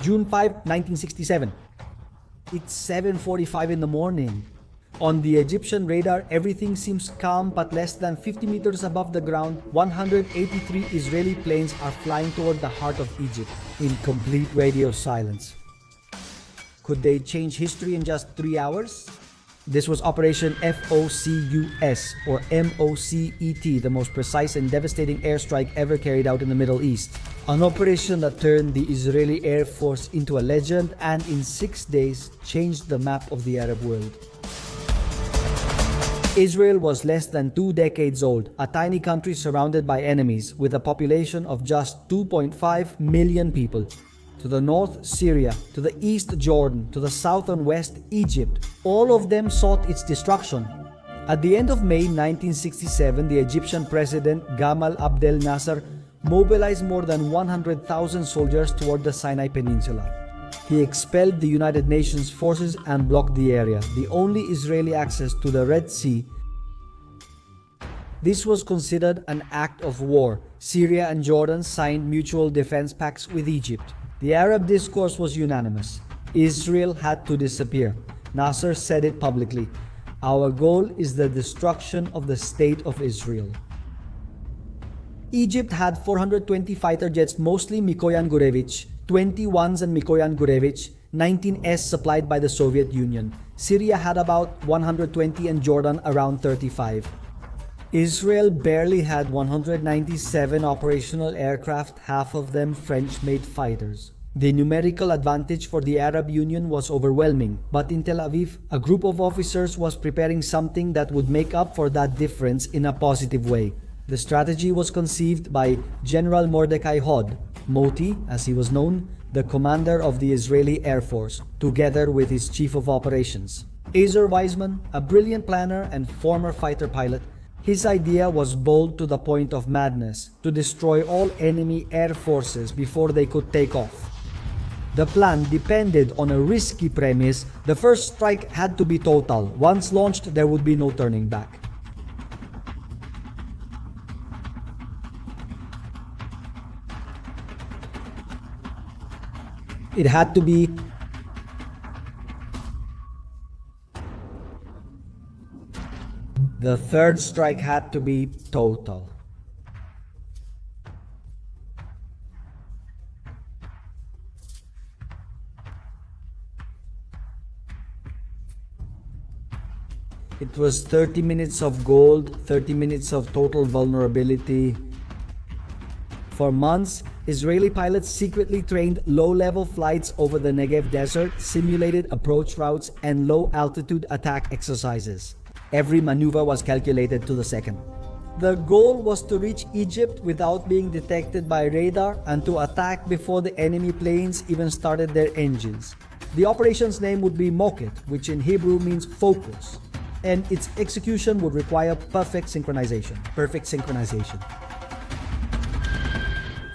June 5, 1967. It's 7:45 in the morning. On the Egyptian radar, everything seems calm, but less than 50 meters above the ground, 183 Israeli planes are flying toward the heart of Egypt in complete radio silence. Could they change history in just 3 hours? This was Operation FOCUS, or MOCET, the most precise and devastating airstrike ever carried out in the Middle East. An operation that turned the Israeli Air Force into a legend and in 6 days changed the map of the Arab world. Israel was less than 2 decades old, a tiny country surrounded by enemies with a population of just 2.5 million people. To the north, Syria, to the east, Jordan, to the south and west, Egypt. All of them sought its destruction. At the end of May 1967, the Egyptian president Gamal Abdel Nasser mobilized more than 100,000 soldiers toward the Sinai Peninsula. He expelled the United Nations forces and blocked the area, the only Israeli access to the Red Sea. This was considered an act of war. Syria and Jordan signed mutual defense pacts with Egypt. The Arab discourse was unanimous. Israel had to disappear. Nasser said it publicly. Our goal is the destruction of the state of Israel. Egypt had 420 fighter jets, mostly Mikoyan Gurevich, 21s and Mikoyan Gurevich, 19s supplied by the Soviet Union. Syria had about 120 and Jordan around 35. Israel barely had 197 operational aircraft, half of them French-made fighters. The numerical advantage for the Arab Union was overwhelming, but in Tel Aviv, a group of officers was preparing something that would make up for that difference in a positive way. The strategy was conceived by General Mordecai Hod, Moti as he was known, the commander of the Israeli Air Force, together with his chief of operations. Ezer Weizman, a brilliant planner and former fighter pilot, his idea was bold to the point of madness, to destroy all enemy air forces before they could take off. The plan depended on a risky premise. The first strike had to be total. Once launched, there would be no turning back. It had to be The third strike had to be total. It was 30 minutes of gold, 30 minutes of total vulnerability. For months, Israeli pilots secretly trained low-level flights over the Negev desert, simulated approach routes, and low-altitude attack exercises. Every maneuver was calculated to the second. The goal was to reach Egypt without being detected by radar and to attack before the enemy planes even started their engines. The operation's name would be Moket, which in Hebrew means focus, and its execution would require perfect synchronization.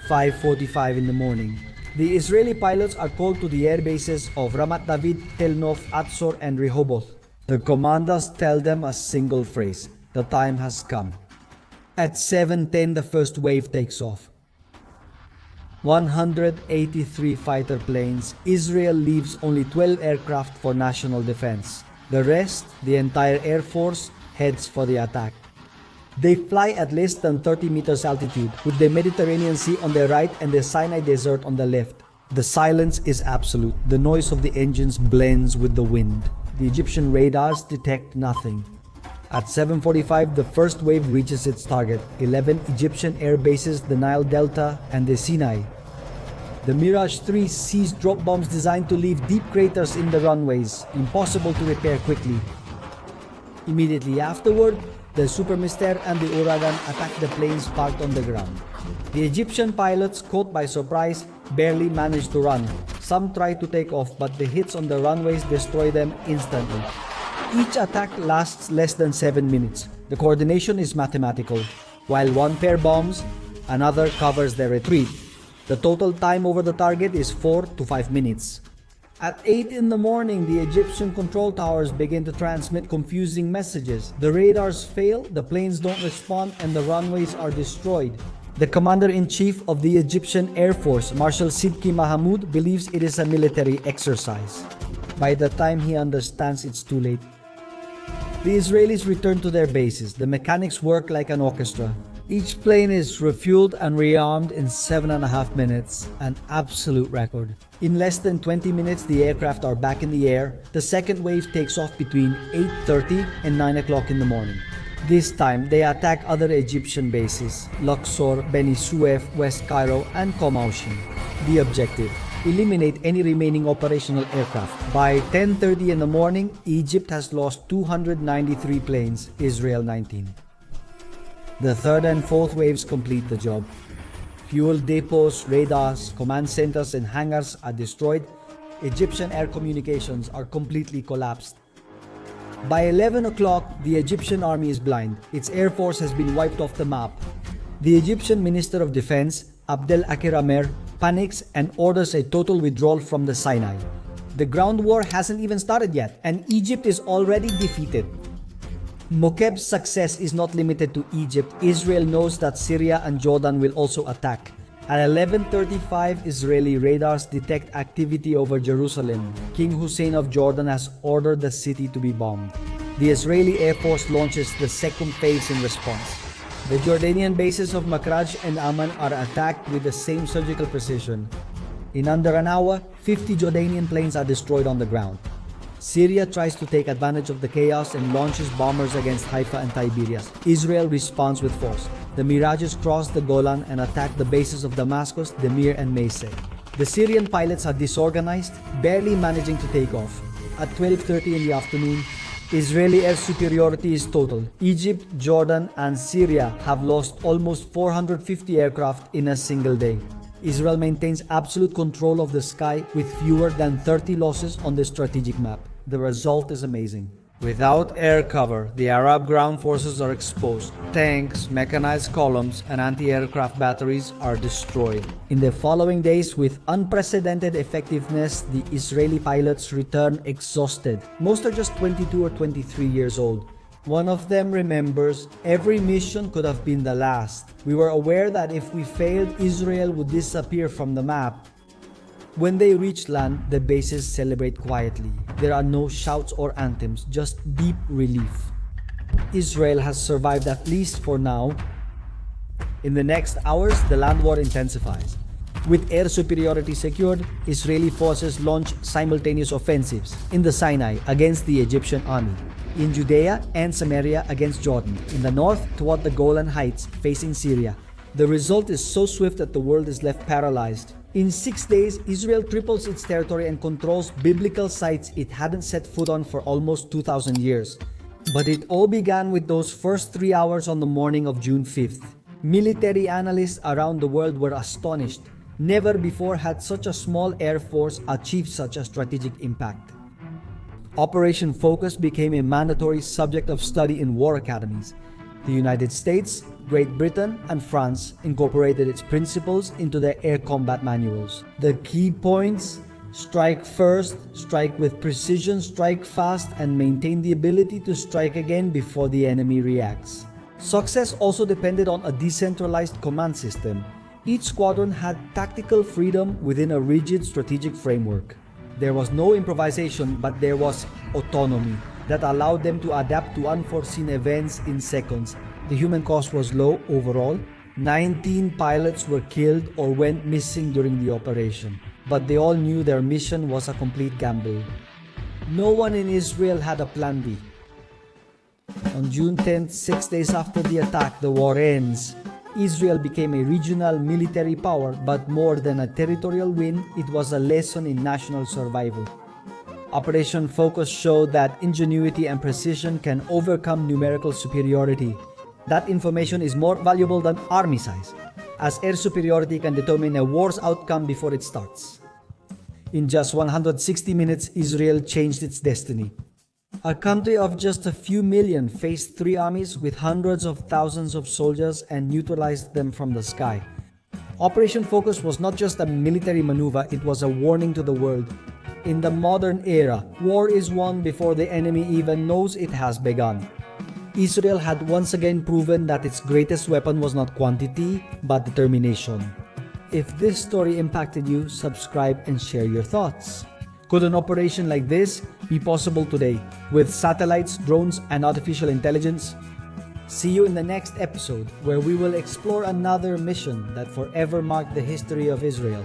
5:45 in the morning. The Israeli pilots are called to the air bases of Ramat David, Tel Nof, Atzor, and Rehoboth. The commanders tell them a single phrase: the time has come. At 7:10, the first wave takes off. 183 fighter planes. Israel leaves only 12 aircraft for national defense. The rest, the entire Air Force, heads for the attack. They fly at less than 30 meters altitude, with the Mediterranean Sea on the right and the Sinai Desert on the left. The silence is absolute. The noise of the engines blends with the wind. The Egyptian radars detect nothing. At 7:45, the first wave reaches its target, 11 Egyptian air bases, the Nile Delta and the Sinai. The Mirage 3 sees drop bombs designed to leave deep craters in the runways, impossible to repair quickly. Immediately afterward, the Super Mister and the Uragan attack the planes parked on the ground. The Egyptian pilots, caught by surprise, barely managed to run. Some tried to take off, but the hits on the runways destroy them instantly. Each attack lasts less than 7 minutes. The coordination is mathematical. While one pair bombs, another covers their retreat. The total time over the target is 4 to 5 minutes. At 8 in the morning, the Egyptian control towers begin to transmit confusing messages. The radars fail, the planes don't respond, and the runways are destroyed. The commander-in-chief of the Egyptian Air Force, Marshal Sidki Mahamoud, believes it is a military exercise. By the time he understands, it's too late. The Israelis return to their bases. The mechanics work like an orchestra. Each plane is refueled and rearmed in 7.5 minutes, an absolute record. In less than 20 minutes, the aircraft are back in the air. The second wave takes off between 8:30 and 9 o'clock in the morning. This time, they attack other Egyptian bases, Luxor, Beni Suef, West Cairo, and Komaushi. The objective: eliminate any remaining operational aircraft. By 10:30 in the morning, Egypt has lost 293 planes, Israel 19. The third and fourth waves complete the job. Fuel depots, radars, command centers, and hangars are destroyed. Egyptian air communications are completely collapsed. By 11 o'clock, the Egyptian army is blind. Its air force has been wiped off the map. The Egyptian Minister of Defense, Abdel Akir Amer, panics and orders a total withdrawal from the Sinai. The ground war hasn't even started yet, and Egypt is already defeated. Mokeb's success is not limited to Egypt. Israel knows that Syria and Jordan will also attack. At 11:35, Israeli radars detect activity over Jerusalem. King Hussein of Jordan has ordered the city to be bombed. The Israeli Air Force launches the second phase in response. The Jordanian bases of Makraj and Amman are attacked with the same surgical precision. In under an hour, 50 Jordanian planes are destroyed on the ground. Syria tries to take advantage of the chaos and launches bombers against Haifa and Tiberias. Israel responds with force. The Mirages cross the Golan and attack the bases of Damascus, Demir, and Meisei. The Syrian pilots are disorganized, barely managing to take off. At 12:30 in the afternoon, Israeli air superiority is total. Egypt, Jordan, and Syria have lost almost 450 aircraft in a single day. Israel maintains absolute control of the sky with fewer than 30 losses on the strategic map. The result is amazing. Without air cover, the Arab ground forces are exposed. Tanks, mechanized columns, and anti-aircraft batteries are destroyed. In the following days, with unprecedented effectiveness, the Israeli pilots return exhausted. Most are just 22 or 23 years old. One of them remembers, every mission could have been the last. We were aware that if we failed, Israel would disappear from the map. When they reach land, the bases celebrate quietly. There are no shouts or anthems, just deep relief. Israel has survived, at least for now. In the next hours, the land war intensifies. With air superiority secured, Israeli forces launch simultaneous offensives in the Sinai against the Egyptian army, in Judea and Samaria against Jordan, in the north toward the Golan Heights facing Syria. The result is so swift that the world is left paralyzed. In 6 days, Israel triples its territory and controls biblical sites it hadn't set foot on for almost 2,000 years. But it all began with those first 3 hours on the morning of June 5th. Military analysts around the world were astonished. Never before had such a small air force achieved such a strategic impact. Operation Focus became a mandatory subject of study in war academies. The United States, Great Britain, and France incorporated its principles into their air combat manuals. The key points: strike first, strike with precision, strike fast, and maintain the ability to strike again before the enemy reacts. Success also depended on a decentralized command system. Each squadron had tactical freedom within a rigid strategic framework. There was no improvisation, but there was autonomy that allowed them to adapt to unforeseen events in seconds. The human cost was low overall. 19 pilots were killed or went missing during the operation, but they all knew their mission was a complete gamble. No one in Israel had a plan B. On June 10th, 6 days after the attack, the war ends. Israel became a regional military power, but more than a territorial win, it was a lesson in national survival. Operation Focus showed that ingenuity and precision can overcome numerical superiority. That information is more valuable than army size, as air superiority can determine a war's outcome before it starts. In just 160 minutes, Israel changed its destiny. A country of just a few million faced 3 armies with hundreds of thousands of soldiers and neutralized them from the sky. Operation Focus was not just a military maneuver, it was a warning to the world. In the modern era, war is won before the enemy even knows it has begun. Israel had once again proven that its greatest weapon was not quantity, but determination. If this story impacted you, subscribe and share your thoughts. Could an operation like this be possible today with satellites, drones, and artificial intelligence? See you in the next episode where we will explore another mission that forever marked the history of Israel.